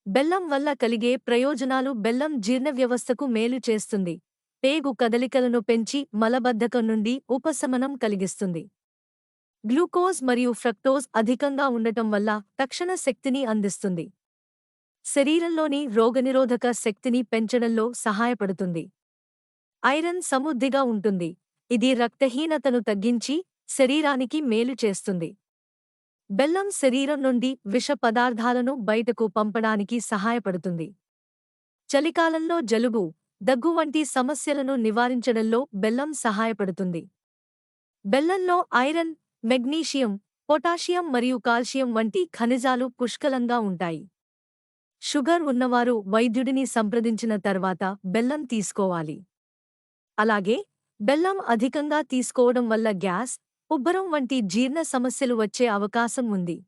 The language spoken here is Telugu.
బెల్లం వల్ల కలిగే ప్రయోజనాలు. బెల్లం జీర్ణ వ్యవస్థకు మేలు చేస్తుంది. పేగు కదలికలను పెంచి మలబద్ధకం నుండి ఉపశమనం కలిగిస్తుంది. గ్లూకోజ్ మరియు ఫ్రక్టోజ్ అధికంగా ఉండటం వల్ల తక్షణ శక్తిని అందిస్తుంది. శరీరంలోని రోగనిరోధక శక్తిని పెంచడంలో సహాయపడుతుంది. ఐరన్ సమృద్ధిగా ఉంటుంది. ఇది రక్తహీనతను తగ్గించి శరీరానికి మేలు చేస్తుంది. బెల్లం శరీరం నుండి విష పదార్థాలను బయటకు పంపడానికి సహాయపడుతుంది. చలికాలంలో జలుబు, దగ్గు వంటి సమస్యలను నివారించడంలో బెల్లం సహాయపడుతుంది. బెల్లంలో ఐరన్, మెగ్నీషియం, పొటాషియం మరియు కాల్షియం వంటి ఖనిజాలు పుష్కలంగా ఉంటాయి. షుగర్ ఉన్నవారు వైద్యుడిని సంప్రదించిన తర్వాత బెల్లం తీసుకోవాలి. అలాగే బెల్లం అధికంగా తీసుకోవడం వల్ల గ్యాస్, ఉబ్బరం వంటి జీర్ణ సమస్యలు వచ్చే అవకాశం ఉంది.